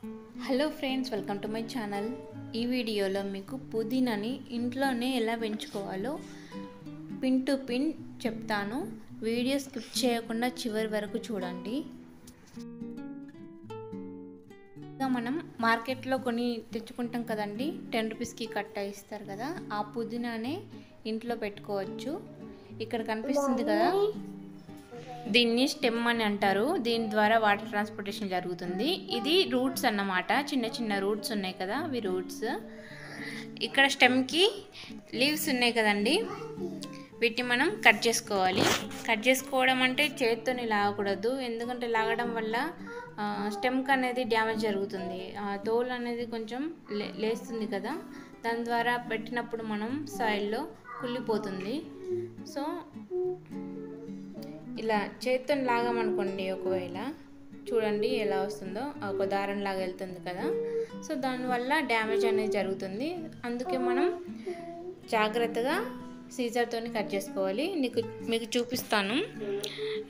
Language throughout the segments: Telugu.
Hello friends, welcome to my channel. ఈ వీడియోలో మీకు పుదీనాని ఇంట్లోనే ఎలా పెంచుకోవాలో పిన్ టు పిన్ చెప్తాను. వీడియో స్కిప్ చేయకుండా చివరి వరకు చూడండి. ఇంకా మనం మార్కెట్లో కొని తెచ్చుకుంటాం కదండి, 10 రూపీస్కి కట్ట ఇస్తారు కదా, ఆ పుదీనానే ఇంట్లో పెట్టుకోవచ్చు. ఇక్కడ కనిపిస్తుంది కదా, దీన్ని స్టెమ్ అని అంటారు. దీని ద్వారా వాటర్ ట్రాన్స్పోర్టేషన్ జరుగుతుంది. ఇది రూట్స్ అన్నమాట, చిన్న చిన్న రూట్స్ ఉన్నాయి కదా, అవి రూట్స్. ఇక్కడ స్టెమ్కి లీవ్స్ ఉన్నాయి కదండి, వీటిని మనం కట్ చేసుకోవాలి. కట్ చేసుకోవడం అంటే చేత్తోని లాగకూడదు, ఎందుకంటే లాగడం వల్ల స్టెమ్కి అనేది డ్యామేజ్ జరుగుతుంది. తోలు అనేది కొంచెం లేస్తుంది కదా, దాని ద్వారా పెట్టినప్పుడు మనం సాయిల్లో కుళ్ళిపోతుంది. సో ఇలా చేత్తో లాగామనుకోండి, ఒకవేళ చూడండి ఎలా వస్తుందో, ఒక దారం లాగా వెళ్తుంది కదా, సో దానివల్ల డ్యామేజ్ అనేది జరుగుతుంది. అందుకే మనం జాగ్రత్తగా సీజర్తో కట్ చేసుకోవాలి. మీకు చూపిస్తాను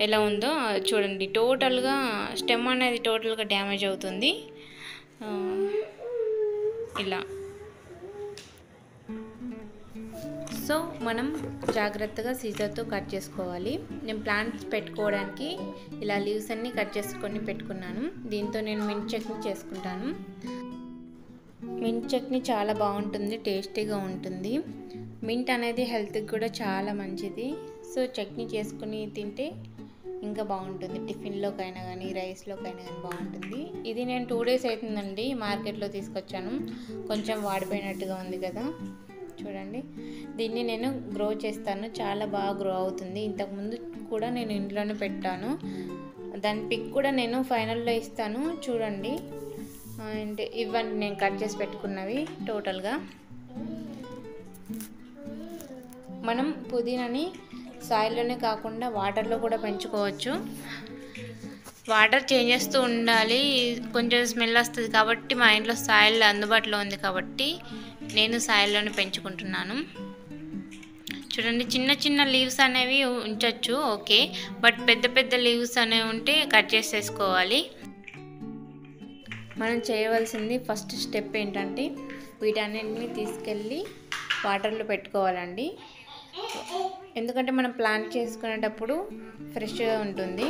ఎలా ఉందో చూడండి. టోటల్గా స్టెమ్ అనేది టోటల్గా డ్యామేజ్ అవుతుంది. ఇలా సో మనం జాగ్రత్తగా సీజర్తో కట్ చేసుకోవాలి. నేను ప్లాంట్స్ పెట్టుకోవడానికి ఇలా లీవ్స్ అన్నీ కట్ చేసుకొని పెట్టుకున్నాను. దీంతో నేను మింట్ చట్నీ చేసుకుంటాను. మింట్ చట్నీ చాలా బాగుంటుంది, టేస్టీగా ఉంటుంది. మింట్ అనేది హెల్త్కి కూడా చాలా మంచిది. సో చట్నీ చేసుకుని తింటే ఇంకా బాగుంటుంది. టిఫిన్లోకైనా కానీ రైస్లోకైనా కానీ బాగుంటుంది. ఇది నేను 2 days అవుతుందండి మార్కెట్లో తీసుకొచ్చాను. కొంచెం వాడిపోయినట్టుగా ఉంది కదా, చూడండి. దీన్ని నేను గ్రో చేస్తాను, చాలా బాగా గ్రో అవుతుంది. ఇంతకుముందు కూడా నేను ఇంట్లోనే పెట్టాను, దాని పిక్ కూడా నేను ఫైనల్లో ఇస్తాను, చూడండి. అంటే ఇవన్నీ నేను కట్ చేసి పెట్టుకున్నవి టోటల్గా. మనం పుదీనాని సాయిల్లోనే కాకుండా వాటర్లో కూడా పెంచుకోవచ్చు. వాటర్ చేంజ్ చేస్తూ ఉండాలి, కొంచెం స్మెల్ వస్తుంది కాబట్టి మా ఇంట్లో సాయిల్ అందుబాటులో ఉంది కాబట్టి నేను సాయిల్లోనే పెంచుకుంటున్నాను. చూడండి, చిన్న చిన్న లీవ్స్ అనేవి ఉంచవచ్చు, ఓకే, బట్ పెద్ద పెద్ద లీవ్స్ అనేవి ఉంటే కట్ చేసేసుకోవాలి. మనం చేయవలసింది ఫస్ట్ స్టెప్ ఏంటంటే వీటన్నిటిని తీసుకెళ్ళి వాటర్లో పెట్టుకోవాలండి. ఎందుకంటే మనం ప్లాంట్ చేసుకునేటప్పుడు ఫ్రెష్గా ఉంటుంది,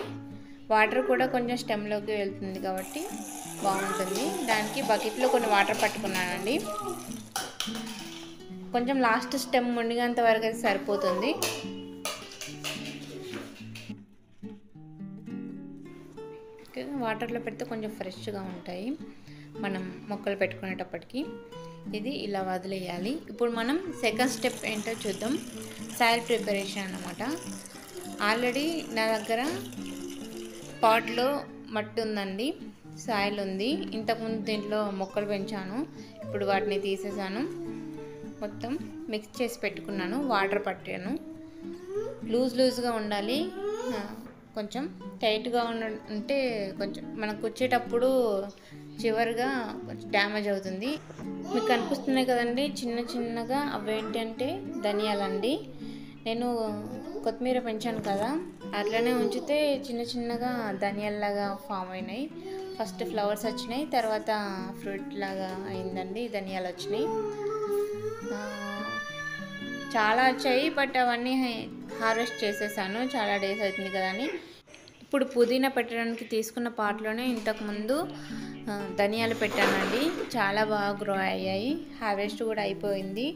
వాటర్ కూడా కొంచెం స్టెమ్లోకి వెళ్తుంది కాబట్టి బాగుంటుంది. దానికి బకెట్లో కొన్ని వాటర్ పట్టుకున్నానండి. కొంచెం లాస్ట్ స్టెమ్ మునిగేంత వరకు అయితే సరిపోతుంది. వాటర్లో పెడితే కొంచెం ఫ్రెష్గా ఉంటాయి మనం మొక్కలు పెట్టుకునేటప్పటికి. ఇది ఇలా వదిలేయాలి. ఇప్పుడు మనం సెకండ్ స్టెప్ ఏంటో చూద్దాం. సాయిల్ ప్రిపరేషన్ అన్నమాట. ఆల్రెడీ నా దగ్గర పాట్లో మట్టి ఉందండి, సాయిల్ ఉంది. ఇంతకుముందు దీంట్లో మొక్కలు పెంచాను, ఇప్పుడు వాటిని తీసేసాను. మొత్తం మిక్స్ చేసి పెట్టుకున్నాను, వాటర్ పట్టాను. లూజ్గా ఉండాలి, కొంచెం టైట్గా ఉంటే కొంచెం మనకు వచ్చేటప్పుడు చివరిగా కొంచెం డ్యామేజ్ అవుతుంది. మీకు కనిపిస్తున్నాయి కదండి చిన్న చిన్నగా, అవేంటంటే ధనియాలండి. నేను కొత్తిమీర పెంచాను కదా, అట్లనే ఉంచితే చిన్న చిన్నగా ధనియాల్లాగా ఫామ్ అయినాయి. ఫస్ట్ ఫ్లవర్స్ వచ్చినాయి, తర్వాత ఫ్రూట్ లాగా అయిందండి, ధనియాలు వచ్చినాయి. చాలా వచ్చాయి, బట్ అవన్నీ హార్వెస్ట్ చేసేసాను, చాలా డేస్ అవుతుంది కదా అని. ఇప్పుడు పుదీనా పెట్టడానికి తీసుకున్న పాట్లోనే ఇంతకుముందు ధనియాలు పెట్టానండి, చాలా బాగా గ్రో అయ్యాయి. హార్వెస్ట్ కూడా అయిపోయింది,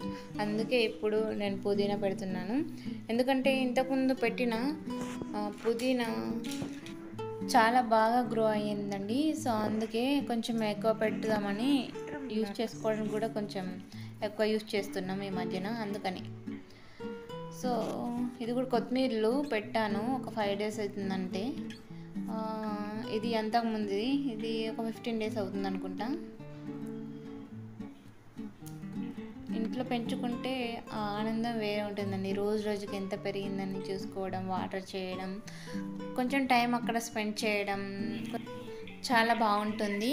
అందుకే ఇప్పుడు నేను పుదీనా పెడుతున్నాను. ఎందుకంటే ఇంతకుముందు పెట్టిన పుదీనా చాలా బాగా గ్రో అయ్యిందండి. సో అందుకే కొంచెం ఎక్కువ పెట్టుదామని, యూజ్ చేసుకోవడానికి కూడా కొంచెం ఎక్కువ యూజ్ చేస్తున్నాం ఈ మధ్యన, అందుకని. సో ఇది కూడా కొత్తిమీరలు పెట్టాను, ఒక 5 days అవుతుందంటే. ఇది అంతకుముందు, ఇది ఒక 15 days అవుతుంది అనుకుంటా. ఇంట్లో పెంచుకుంటే ఆనందం వేరే ఉంటుందండి. రోజుకి ఎంత పెరిగిందని చూసుకోవడం, వాటర్ చేయడం, కొంచెం టైం అక్కడ స్పెండ్ చేయడం చాలా బాగుంటుంది.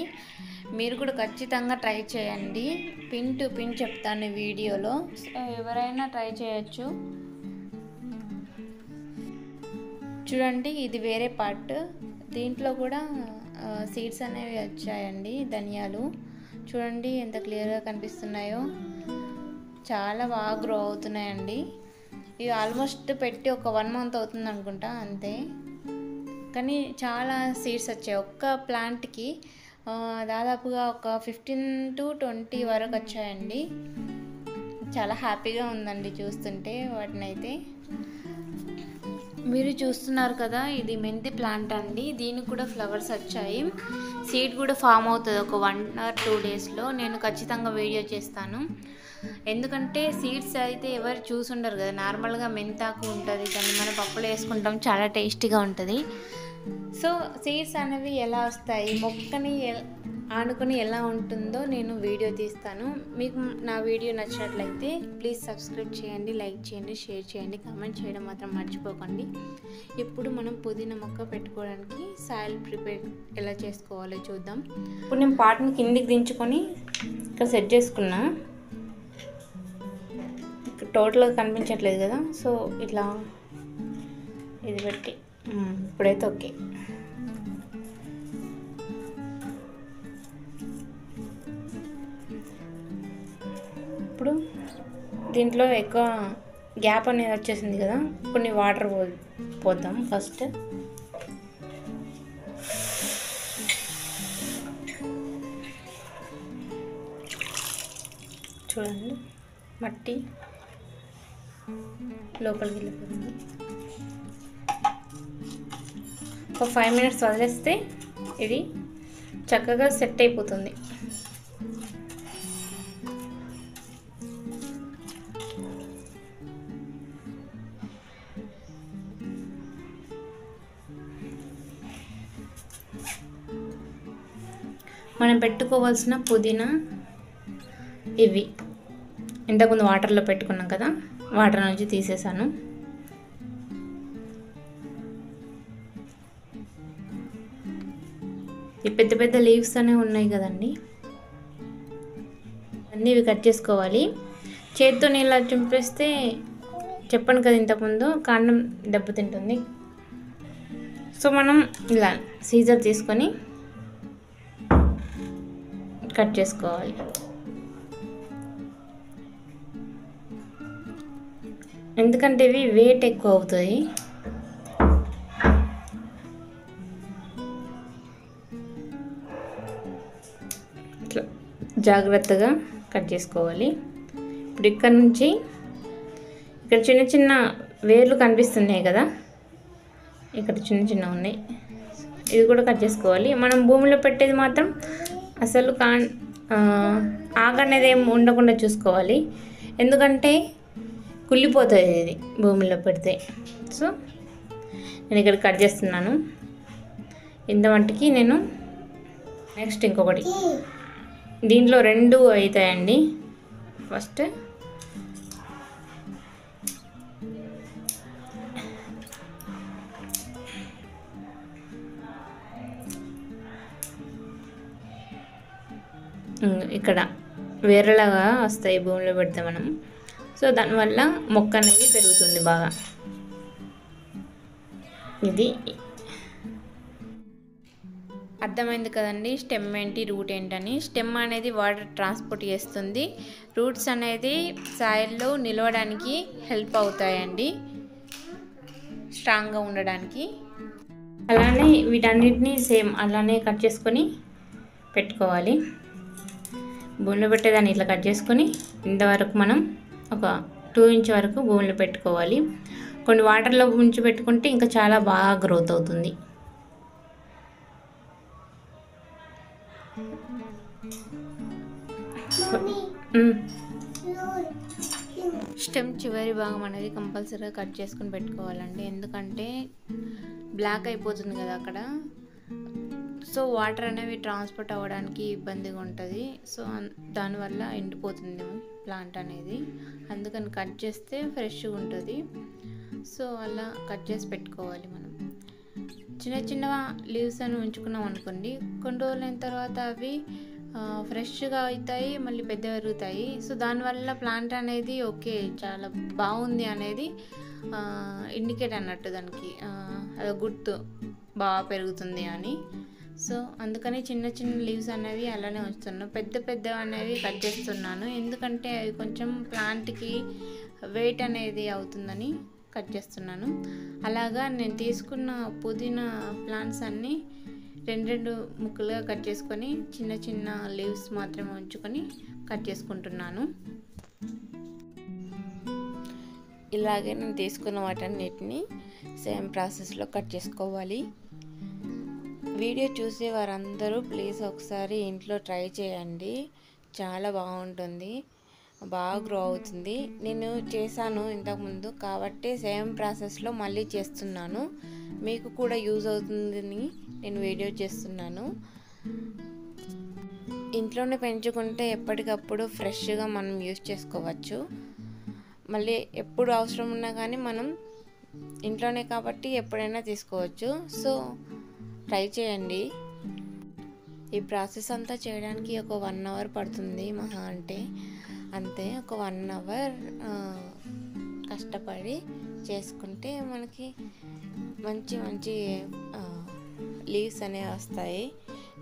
మీరు కూడా ఖచ్చితంగా ట్రై చేయండి. పిన్ టు పిన్ చెప్తాను వీడియోలో, ఎవరైనా ట్రై చేయొచ్చు. చూడండి, ఇది వేరే పార్ట్. దీంట్లో కూడా సీడ్స్ అనేవి వచ్చాయండి. ధనియాలు చూడండి ఎంత క్లియర్గా కనిపిస్తున్నాయో, చాలా బాగా గ్రో అవుతున్నాయండి. ఇవి ఆల్మోస్ట్ పెట్టి ఒక 1 మంత్ అవుతుంది అనుకుంటా అంతే, కానీ చాలా సీడ్స్ వచ్చాయి. ఒక్క ప్లాంట్కి దాదాపుగా ఒక 15 to 20 వరకు వచ్చాయండి. చాలా హ్యాపీగా ఉందండి చూస్తుంటే వాటిని అయితే. మీరు చూస్తున్నారు కదా, ఇది మెంతి ప్లాంట్ అండి. దీనికి కూడా ఫ్లవర్స్ వచ్చాయి. సీడ్ కూడా ఫామ్ అవుతుంది ఒక 1 or 2 డేస్లో. నేను ఖచ్చితంగా వీడియో చేస్తాను, ఎందుకంటే సీడ్స్ అయితే ఎవరు చూసుండరు కదా. నార్మల్గా మెంతాకు ఉంటుంది, దాన్ని మనం పప్పులో వేసుకుంటాం, చాలా టేస్టీగా ఉంటుంది. సో సీడ్స్ అనేవి ఎలా వస్తాయి, మొక్కని ఆనుకొని ఎలా ఉంటుందో నేను వీడియో తీస్తాను. మీకు నా వీడియో నచ్చినట్లయితే ప్లీజ్ సబ్స్క్రైబ్ చేయండి, లైక్ చేయండి, షేర్ చేయండి, కామెంట్ చేయడం మాత్రం మర్చిపోకండి. ఇప్పుడు మనం పుదీనా మొక్క పెట్టుకోవడానికి సాయిల్ ప్రిపేర్ ఎలా చేసుకోవాలో చూద్దాం. ఇప్పుడు నేను పాట్ని కిందికి దించుకొని ఇక్కడ సెట్ చేసుకున్నా. టోటల్గా కనిపించట్లేదు కదా, సో ఇట్లా ఇది పెట్టి ఇప్పుడైతే ఓకే. ఇప్పుడు దీంట్లో ఎక్కువ గ్యాప్ అనేది వచ్చేసింది కదా, కొన్ని వాటర్ పోద్దాం ఫస్ట్. చూడండి మట్టి లోపలికి వెళ్ళిపోతుంది. ఒక 5 minutes వదిలేస్తే ఇది చక్కగా సెట్ అయిపోతుంది. మనం పెట్టుకోవాల్సిన పుదీనా ఇవి ఇంతకుముందు వాటర్లో పెట్టుకున్నాం కదా, వాటర్ నుంచి తీసేసాను. ఈ పెద్ద పెద్ద లీవ్స్ అనేవి ఉన్నాయి కదండి, అన్నీ ఇవి కట్ చేసుకోవాలి. చేతితో ఇలా చింపేస్తే చెప్పాను కదా ఇంతకుముందు, కాండం దెబ్బతింటుంది. సో మనం ఇలా సీజర్ తీసుకొని కట్ చేసుకోవాలి. ఎందుకంటే ఇవి వెయిట్ ఎక్కువ అవుతాయి. ఇట్లా జాగ్రత్తగా కట్ చేసుకోవాలి. ఇప్పుడు ఇక్కడ నుంచి ఇక్కడ చిన్న చిన్న వేర్లు కనిపిస్తున్నాయి కదా, ఇక్కడ చిన్న చిన్న ఉన్నాయి, ఇది కూడా కట్ చేసుకోవాలి. మనం భూమిలో పెట్టేది మాత్రం అసలు ఆగనేది ఏం ఉండకుండా చూసుకోవాలి, ఎందుకంటే కుళ్ళిపోతుంది ఇది భూమిలో పెడితే. సో నేను ఇక్కడ కట్ చేస్తున్నాను. ఇంత మట్టికి నేను నెక్స్ట్ ఇంకొకటి, దీంట్లో 2 అవుతాయండి. ఫస్ట్ ఇక్కడ వేరేలాగా వస్తాయి భూమిలో పెడితే మనం. సో దానివల్ల మొక్క అనేది పెరుగుతుంది బాగా. ఇది అర్థమైంది కదండి, స్టెమ్ ఏంటి రూట్ ఏంటని. స్టెమ్ అనేది వాటర్ ట్రాన్స్పోర్ట్ చేస్తుంది, రూట్స్ అనేది సాయిల్లో నిలవడానికి హెల్ప్ అవుతాయండి, స్ట్రాంగ్గా ఉండడానికి. అలానే వీటన్నిటిని సేమ్ అలానే కట్ చేసుకొని పెట్టుకోవాలి. భూమిలో పెట్టేదాన్ని ఇట్లా కట్ చేసుకొని ఇంతవరకు మనం ఒక 2 inch వరకు భూమిలో పెట్టుకోవాలి. కొన్ని వాటర్లో ఉంచి పెట్టుకుంటే ఇంకా చాలా బాగా గ్రోత్ అవుతుంది. స్టెమ్ చివరి భాగం అనేది కంపల్సరీగా కట్ చేసుకొని పెట్టుకోవాలండి, ఎందుకంటే బ్లాక్ అయిపోతుంది కదా అక్కడ. సో వాటర్ అనేవి ట్రాన్స్పోర్ట్ అవ్వడానికి ఇబ్బందిగా ఉంటుంది. సో దానివల్ల ఎండిపోతుంది ప్లాంట్ అనేది, అందుకని కట్ చేస్తే ఫ్రెష్గా ఉంటుంది. సో అలా కట్ చేసి పెట్టుకోవాలి. మనం చిన్న చిన్న లీవ్స్ అని ఉంచుకున్నాం అనుకోండి, కొన్ని రోజులైన తర్వాత అవి ఫ్రెష్గా అవుతాయి, మళ్ళీ పెద్ద పెరుగుతాయి. సో దానివల్ల ప్లాంట్ అనేది ఓకే చాలా బాగుంది అనేది ఇండికేట్ అన్నట్టు, దానికి అది గుర్తు బాగా పెరుగుతుంది అని. సో అందుకని చిన్న చిన్న లీవ్స్ అనేవి అలానే ఉంచుతున్నాను. పెద్ద పెద్ద అనేవి కట్ చేస్తున్నాను, ఎందుకంటే అవి కొంచెం ప్లాంట్కి వెయిట్ అనేది అవుతుందని కట్ చేస్తున్నాను. అలాగా నేను తీసుకున్న పుదీనా ప్లాంట్స్ అన్నీ రెండు ముక్కలుగా కట్ చేసుకొని చిన్న చిన్న లీవ్స్ మాత్రమే ఉంచుకొని కట్ చేసుకుంటున్నాను. ఇలాగే నేను తీసుకున్న వాటన్నిటిని సేమ్ ప్రాసెస్లో కట్ చేసుకోవాలి. వీడియో చూసే వారందరూ ప్లీజ్ ఒకసారి ఇంట్లో ట్రై చేయండి, చాలా బాగుంటుంది, బాగా గ్రో అవుతుంది. నేను చేశాను ఇంతకుముందు కాబట్టి సేమ్ ప్రాసెస్లో మళ్ళీ చేస్తున్నాను, మీకు కూడా యూజ్ అవుతుందని నేను వీడియో చేస్తున్నాను. ఇంట్లోనే పెంచుకుంటే ఎప్పటికప్పుడు ఫ్రెష్గా మనం యూజ్ చేసుకోవచ్చు. మళ్ళీ ఎప్పుడు అవసరం ఉన్నా కానీ మనం ఇంట్లోనే కాబట్టి ఎప్పుడైనా తీసుకోవచ్చు. సో ట్రై చేయండి. ఈ ప్రాసెస్ అంతా చేయడానికి ఒక 1 అవర్ పడుతుంది మహా అంటే, అంతే. ఒక 1 అవర్ కష్టపడి చేసుకుంటే మనకి మంచి మంచి లీవ్స్ అనేవి వస్తాయి.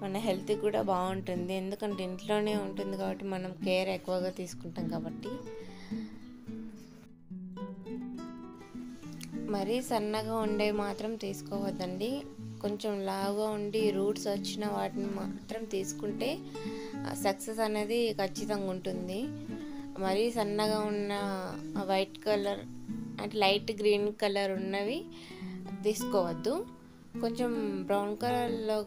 మన హెల్త్ కూడా బాగుంటుంది, ఎందుకంటే ఇంట్లోనే ఉంటుంది కాబట్టి మనం కేర్ ఎక్కువగా తీసుకుంటాం కాబట్టి. మరీ సన్నగా ఉండేవి మాత్రం తీసుకోవద్దండి, కొంచెం లావుగా ఉండి రూట్స్ వచ్చిన వాటిని మాత్రం తీసుకుంటే సక్సెస్ అనేది ఖచ్చితంగా ఉంటుంది. మరీ సన్నగా ఉన్న వైట్ కలర్ అంటే లైట్ గ్రీన్ కలర్ ఉన్నవి తీసుకోవద్దు. కొంచెం బ్రౌన్ కలర్లో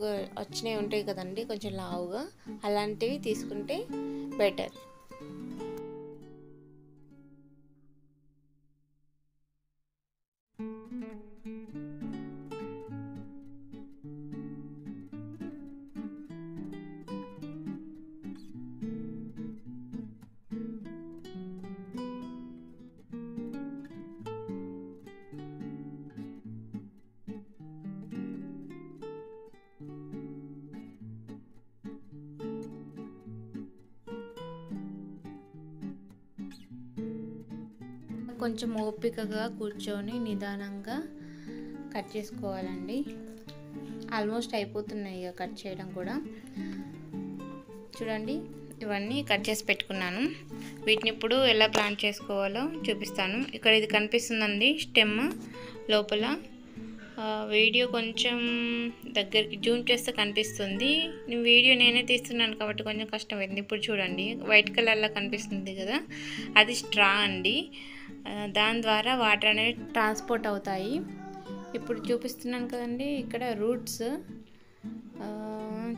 వచ్చినవి ఉంటాయి కదండి కొంచెం లావుగా, అలాంటివి తీసుకుంటే బెటర్. కొంచెం ఓపికగా కూర్చొని నిదానంగా కట్ చేసుకోవాలండి. ఆల్మోస్ట్ అయిపోతున్నాయి ఇక కట్ చేయడం కూడా. చూడండి, ఇవన్నీ కట్ చేసి పెట్టుకున్నాను. వీటిని ఇప్పుడు ఎలా ప్లాంట్ చేసుకోవాలో చూపిస్తాను. ఇక్కడ ఇది కనిపిస్తుందండి స్టెమ్ లోపల. వీడియో కొంచెం దగ్గరికి జూమ్ చేస్తే కనిపిస్తుంది, వీడియో నేనే తీస్తున్నాను కాబట్టి కొంచెం కష్టమైంది. ఇప్పుడు చూడండి, వైట్ కలర్లో కనిపిస్తుంది కదా, అది స్ట్రా అండి. దాని ద్వారా వాటర్ అనేవి ట్రాన్స్పోర్ట్ అవుతాయి. ఇప్పుడు చూపిస్తున్నాను కదండి, ఇక్కడ రూట్స్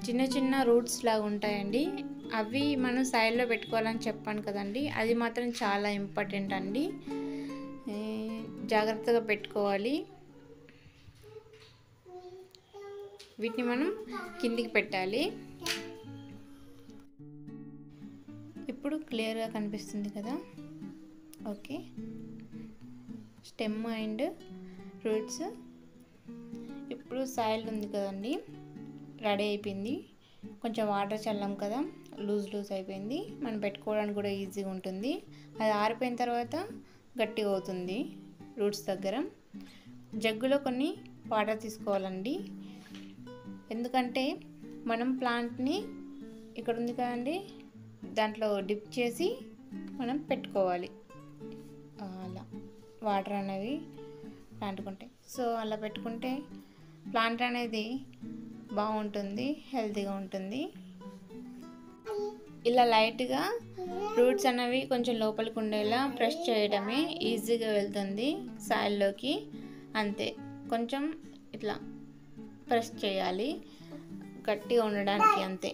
చిన్న చిన్న రూట్స్ లాగా ఉంటాయండి. అవి మనం సైడ్లో పెట్టుకోవాలని చెప్పాను కదండి, అది మాత్రం చాలా ఇంపార్టెంట్ అండి, జాగ్రత్తగా పెట్టుకోవాలి. వీటిని మనం కిందికి పెట్టాలి. ఇప్పుడు క్లియర్గా కనిపిస్తుంది కదా. Okay, stem and roots. ఇప్పుడు సాయిల్ ఉంది కదండి, రెడీ అయిపోయింది. కొంచెం వాటర్ చల్లాం కదా, లూజ్ అయిపోయింది. మనం పెట్టుకోవడానికి కూడా ఈజీగా ఉంటుంది. అది ఆరిపోయిన తర్వాత గట్టిగా అవుతుంది రూట్స్ దగ్గర. జగ్గులో కొన్ని వాటర్ తీసుకోవాలండి, ఎందుకంటే మనం ప్లాంట్ని ఇక్కడ ఉంది కదండి దాంట్లో డిప్ చేసి మనం పెట్టుకోవాలి. అలా వాటర్ అనేవి ప్లాంట్కుంటాయి. సో అలా పెట్టుకుంటే ప్లాంట్ అనేది బాగుంటుంది, హెల్తీగా ఉంటుంది. ఇలా లైట్గా రూట్స్ అనేవి కొంచెం లోపలికి ఉండేలా ప్రెస్ చేయడమే, ఈజీగా వెళ్తుంది సాయిల్లోకి. అంతే, కొంచెం ఇట్లా ప్రెస్ చేయాలి గట్టిగా ఉండడానికి, అంతే.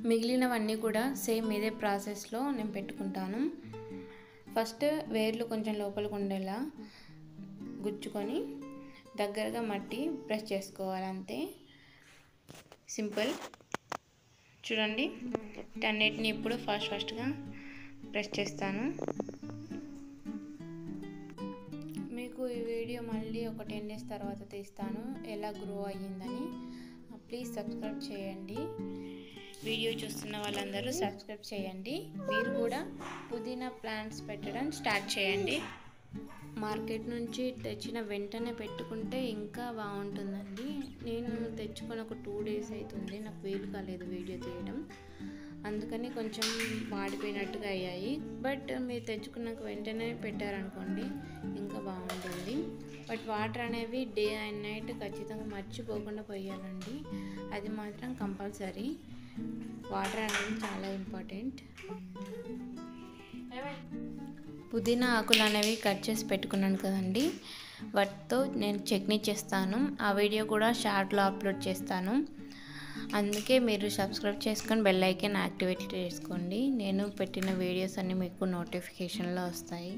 మిగిలినవన్నీ కూడా సేమ్ ఇదే ప్రాసెస్లో నేను పెట్టుకుంటాను. ఫస్ట్ వేర్లు కొంచెం లోపలికి ఉండేలా గుచ్చుకొని దగ్గరగా మట్టి ప్రెస్ చేసుకోవాలి, అంతే, సింపుల్. చూడండి, అన్నిటిని ఇప్పుడు ఫాస్ట్గా ప్రెస్ చేస్తాను. మీకు ఈ వీడియో మళ్ళీ ఒక 10 days తర్వాత తీస్తాను ఎలా గ్రో అయ్యిందని. ప్లీజ్ సబ్స్క్రైబ్ చేయండి. వీడియో చూస్తున్న వాళ్ళందరూ సబ్స్క్రైబ్ చేయండి. మీరు కూడా పుదీనా ప్లాంట్స్ పెట్టడం స్టార్ట్ చేయండి. మార్కెట్ నుంచి తెచ్చిన వెంటనే పెట్టుకుంటే ఇంకా బాగుంటుందండి. నేను తెచ్చుకొని ఒక 2 days అవుతుంది, నాకు వీలు కాలేదు వీడియో తీయడం, అందుకని కొంచెం మాడిపోయినట్టుగా అయ్యాయి. బట్ మీరు తెచ్చుకున్నాక వెంటనే పెట్టారనుకోండి ఇంకా బాగుంటుంది. బట్ వాటర్ అనేవి డే అండ్ నైట్ ఖచ్చితంగా మర్చిపోకుండా పోయాలండి, అది మాత్రం కంపల్సరీ. వాటర్ అనేది చాలా ఇంపార్టెంట్. పుదీనా ఆకులు అనేవి కట్ చేసి పెట్టుకున్నాను కదండి, వాటితో నేను చట్నీ చేస్తాను. ఆ వీడియో కూడా షార్ట్లో అప్లోడ్ చేస్తాను. అందుకే మీరు సబ్స్క్రైబ్ చేసుకొని బెల్ ఐకాన్ యాక్టివేట్ చేసుకోండి. నేను పెట్టిన వీడియోస్ అన్నీ మీకు నోటిఫికేషన్లో వస్తాయి.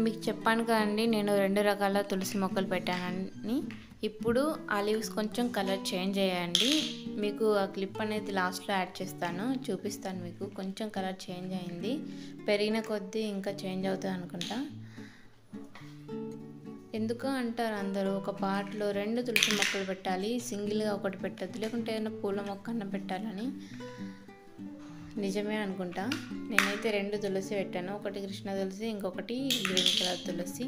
మీకు చెప్పాను కదండి నేను 2 రకాల తులసి మొక్కలు పెట్టానని. ఇప్పుడు ఆ లీవ్స్ కొంచెం కలర్ చేంజ్ అయ్యాయండి. మీకు ఆ క్లిప్ అనేది లాస్ట్లో యాడ్ చేస్తాను, చూపిస్తాను మీకు. కొంచెం కలర్ చేంజ్ అయింది, పెరిగిన కొద్దీ ఇంకా చేంజ్ అవుతుంది అనుకుంటా. ఎందుకు అంటారు అందరూ, ఒక పాట్లో 2 తులసి మొక్కలు పెట్టాలి, సింగిల్గా ఒకటి పెట్టద్దు, లేకుంటే ఏదైనా పూల మొక్క అన్న పెట్టాలని. నిజమే అనుకుంటా. నేనైతే 2 తులసి పెట్టాను, ఒకటి కృష్ణ తులసి, ఇంకొకటి గ్రీన్ కలర్ తులసి.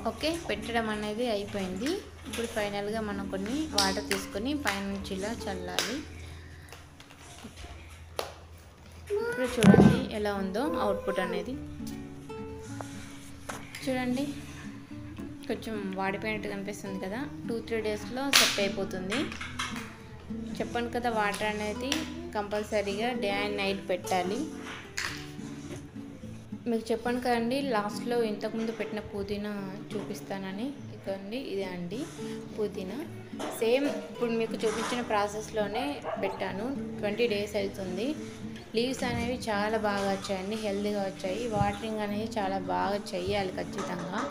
ఓకే, పెట్టడం అనేది అయిపోయింది. ఇప్పుడు ఫైనల్గా మనం కొన్ని వాటర్ తీసుకొని పైనుంచి ఇలా చల్లాలి. ఇప్పుడు చూడండి ఎలా ఉందో అవుట్పుట్ అనేది. చూడండి కొంచెం వాడిపోయినట్టు కనిపిస్తుంది కదా, 2-3 daysలో సెట్ అయిపోతుంది. చెప్పాను కదా, వాటర్ అనేది కంపల్సరీగా డే అండ్ నైట్ పెట్టాలి. మీకు చెప్పాను కదండి లాస్ట్లో ఇంతకుముందు పెట్టిన పుదీనా చూపిస్తానని. ఇదండి, ఇదే అండి పుదీనా. సేమ్ ఇప్పుడు మీకు చూపించిన ప్రాసెస్లోనే పెట్టాను. 20 days అవుతుంది. లీవ్స్ అనేవి చాలా బాగా వచ్చాయండి, హెల్తీగా వచ్చాయి. వాటరింగ్ అనేది చాలా బాగా చెయ్యాలి ఖచ్చితంగా.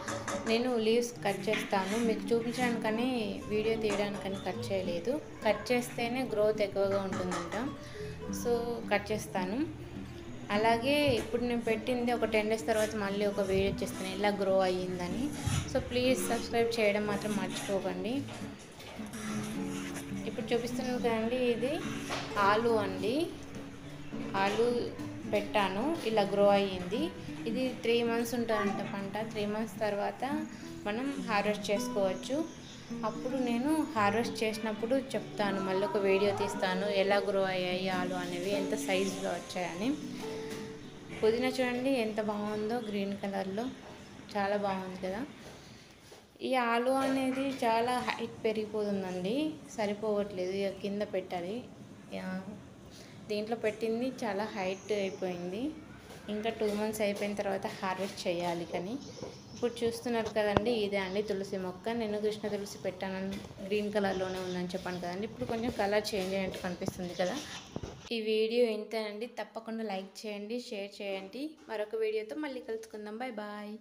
నేను లీవ్స్ కట్ చేస్తాను, మీకు చూపించడానికని వీడియో తీయడానికని కట్ చేయలేదు. కట్ చేస్తేనే గ్రోత్ ఎక్కువగా ఉంటుందంట, సో కట్ చేస్తాను. అలాగే ఇప్పుడు నేను పెట్టింది ఒక 10 days తర్వాత మళ్ళీ ఒక వీడియో చేస్తాను ఎలా గ్రో అయ్యిందని. సో ప్లీజ్ సబ్స్క్రైబ్ చేయడం మాత్రం మర్చిపోకండి. ఇప్పుడు చూపిస్తున్నాను కదండి, ఇది ఆలు అండి. ఆలు పెట్టాను, ఇలా గ్రో అయ్యింది. ఇది 3 months ఉంటుందంట పంట. 3 months తర్వాత మనం హార్వెస్ట్ చేసుకోవచ్చు. అప్పుడు నేను హార్వెస్ట్ చేసినప్పుడు చెప్తాను, మళ్ళీ ఒక వీడియో తీస్తాను ఎలా గ్రో అయ్యాయి ఆలు అనేవి, ఎంత సైజులో వచ్చాయని. పుదీనా చూడండి ఎంత బాగుందో, గ్రీన్ కలర్లో చాలా బాగుంది కదా. ఈ ఆలు అనేది చాలా హైట్ పెరిగిపోతుందండి, సరిపోవట్లేదు, ఇక కింద పెట్టాలి. దీంట్లో పెట్టింది చాలా హైట్ అయిపోయింది. ఇంకా 2 months అయిపోయిన తర్వాత హార్వెస్ట్ చేయాలి. కానీ ఇప్పుడు చూస్తున్నారు కదండి, ఇదే అండి తులసి మొక్క. నేను కృష్ణ తులసి పెట్టానని గ్రీన్ కలర్లోనే ఉందని చెప్పాను కదండి. ఇప్పుడు కొంచెం కలర్ చేంజ్ అయినట్టు కనిపిస్తుంది కదా. ఈ వీడియో ఇంతేనండి, తప్పకుండా లైక్ చేయండి, షేర్ చేయండి. మరొక వీడియోతో మళ్ళీ కలుసుకుందాం. Bye bye.